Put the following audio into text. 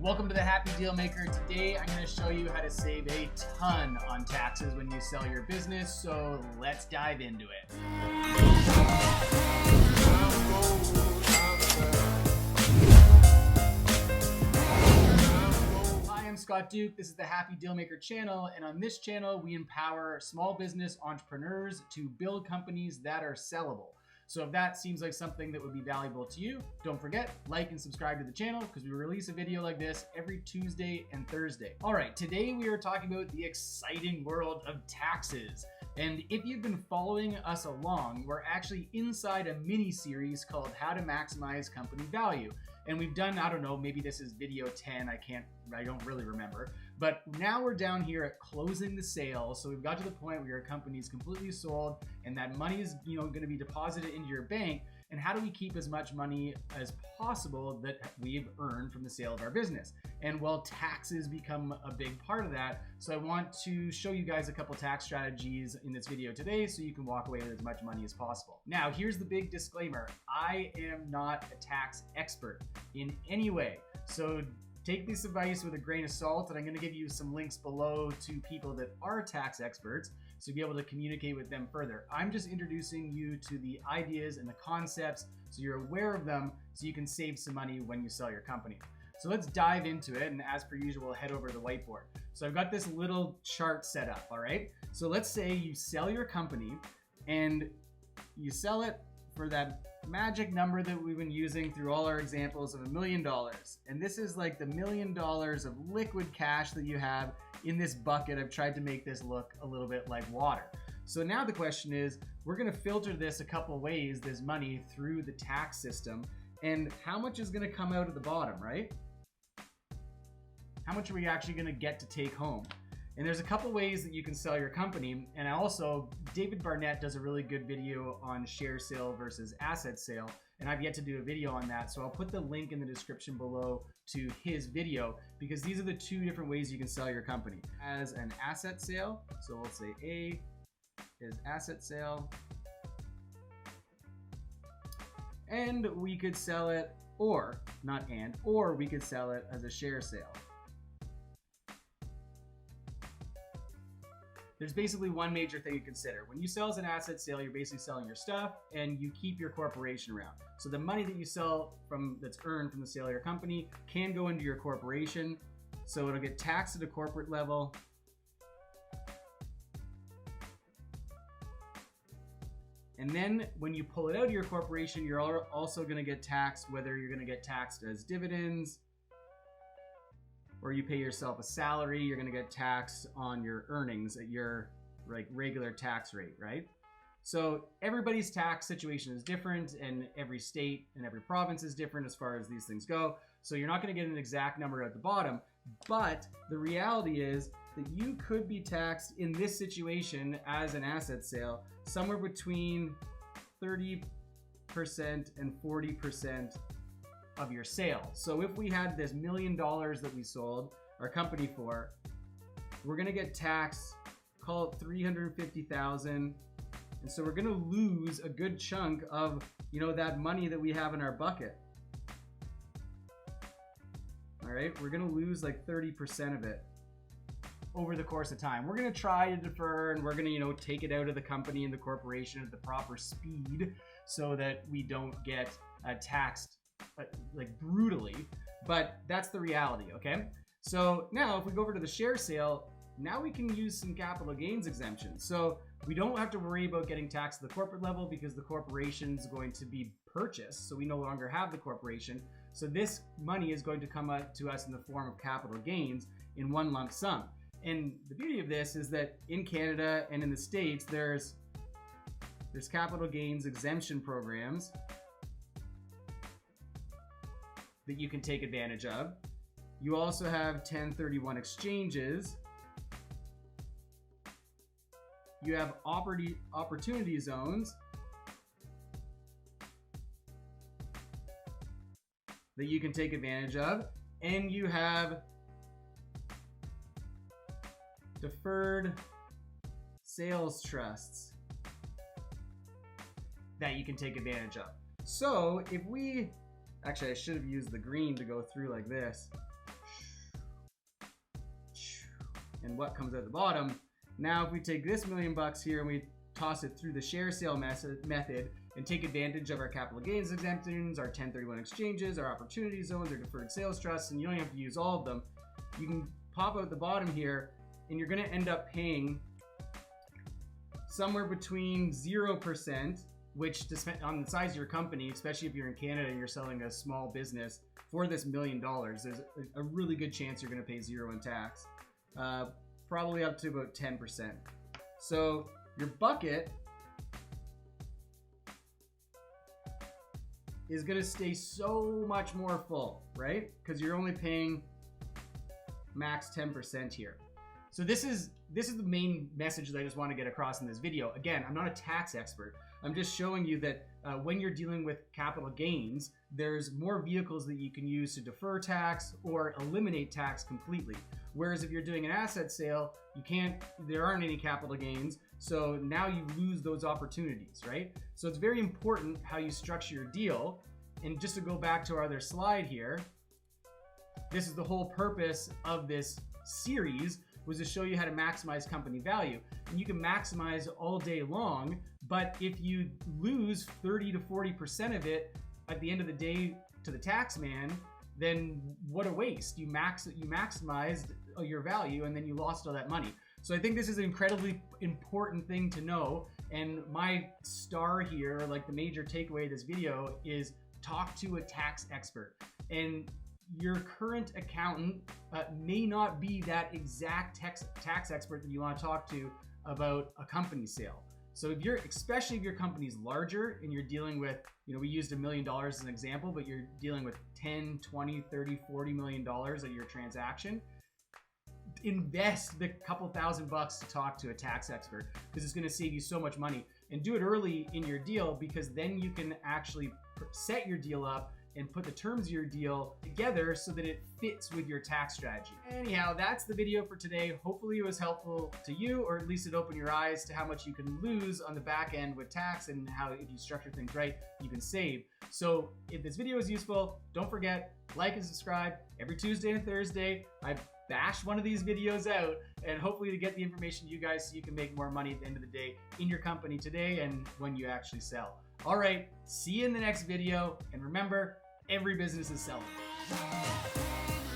Welcome to the Happy Deal Maker. Today I'm going to show you how to save a ton on taxes when you sell your business, so let's dive into it. Hi, I'm Scott Duke. This is the Happy Deal Maker channel, and on this channel we empower small business entrepreneurs to build companies that are sellable. So if that seems like something that would be valuable to you, don't forget, like and subscribe to the channel because we release a video like this every Tuesday and Thursday. All right, today we are talking about the exciting world of taxes. And if you've been following us along, we're actually inside a mini series called How to Maximize Company Value. And we've done, I don't know, maybe this is video 10, I don't really remember. But now we're down here at closing the sale. So we've got to the point where your company is completely sold and that money is, going to be deposited into your bank. And how do we keep as much money as possible that we've earned from the sale of our business? And well, taxes become a big part of that. So I want to show you guys a couple tax strategies in this video today so you can walk away with as much money as possible. Now, here's the big disclaimer. I am not a tax expert in any way. So take this advice with a grain of salt, and I'm going to give you some links below to people that are tax experts so you'll be able to communicate with them further. I'm just introducing you to the ideas and the concepts so you're aware of them so you can save some money when you sell your company. So let's dive into it, and as per usual, head over to the whiteboard. So I've got this little chart set up, all right? So let's say you sell your company and you sell it for that magic number that we've been using through all our examples of $1 million. And this is like the $1 million of liquid cash that you have in this bucket. I've tried to make this look a little bit like water. So now the question is, we're going to filter this a couple ways, this money through the tax system, and how much is going to come out at the bottom, right? How much are we actually going to get to take home? And there's a couple ways that you can sell your company. And David Barnett does a really good video on share sale versus asset sale. And I've yet to do a video on that. So I'll put the link in the description below to his video because these are the two different ways you can sell your company. As an asset sale, so we'll say A is asset sale. And we could sell it, or we could sell it as a share sale. There's basically one major thing to consider. When you sell as an asset sale, you're basically selling your stuff and you keep your corporation around. So the money that you sell that's earned from the sale of your company can go into your corporation. So it'll get taxed at a corporate level. And then when you pull it out of your corporation, you're also going to get taxed, whether you're going to get taxed as dividends or you pay yourself a salary. You're going to get taxed on your earnings at your regular tax rate, right? So everybody's tax situation is different, and every state and every province is different as far as these things go. So you're not going to get an exact number at the bottom, but the reality is that you could be taxed in this situation as an asset sale somewhere between 30% and 40% of your sale. So if we had this $1 million that we sold our company for, we're going to get taxed, call it $350,000. And so we're going to lose a good chunk of, that money that we have in our bucket. All right, we're going to lose like 30% of it over the course of time. We're going to try to defer, and we're going to, take it out of the company and the corporation at the proper speed so that we don't get taxed brutally, but that's the reality, okay? So now if we go over to the share sale, now we can use some capital gains exemptions. So we don't have to worry about getting taxed at the corporate level because the corporation is going to be purchased, so we no longer have the corporation. So this money is going to come up to us in the form of capital gains in one lump sum. And the beauty of this is that in Canada and in the States, there's capital gains exemption programs that you can take advantage of. You also have 1031 exchanges. You have opportunity zones that you can take advantage of. And you have deferred sales trusts that you can take advantage of. So if we, actually I should have used the green to go through like this. and what comes at the bottom. Now, if we take this $1 million here and we toss it through the share sale method and take advantage of our capital gains exemptions, our 1031 exchanges, our opportunity zones, our deferred sales trusts, and you don't have to use all of them, you can pop out the bottom here and you're going to end up paying somewhere between 0%, which depends on the size of your company, especially if you're in Canada and you're selling a small business, for this $1 million, there's a really good chance you're going to pay 0 in tax, probably up to about 10%. So your bucket is going to stay so much more full, right? Because you're only paying max 10% here. So this is the main message that I just want to get across in this video. Again, I'm not a tax expert. I'm just showing you that when you're dealing with capital gains, there's more vehicles that you can use to defer tax or eliminate tax completely. Whereas if you're doing an asset sale, there aren't any capital gains. So now you lose those opportunities, right? So it's very important how you structure your deal. And just to go back to our other slide here, this is the whole purpose of this series, was to show you how to maximize company value. And you can maximize all day long, but if you lose 30 to 40% of it at the end of the day to the tax man, then what a waste. You maximized your value and then you lost all that money. So I think this is an incredibly important thing to know. And my star here, like the major takeaway of this video, is talk to a tax expert. And your current accountant may not be that exact tax expert that you want to talk to about a company sale. So especially if your company's larger and you're dealing with, we used $1 million as an example, but you're dealing with 10, 20, 30, $40 million of your transaction, invest the couple $1,000 to talk to a tax expert, because it's going to save you so much money. And do it early in your deal, because then you can actually set your deal up and put the terms of your deal together so that it fits with your tax strategy. Anyhow, that's the video for today. Hopefully it was helpful to you, or at least it opened your eyes to how much you can lose on the back end with tax, and how, if you structure things right, you can save. So if this video was useful, don't forget, like and subscribe. Every Tuesday and Thursday, I bash one of these videos out, and hopefully to get the information to you guys so you can make more money at the end of the day in your company today and when you actually sell. All right, see you in the next video, and remember, every business is sellable.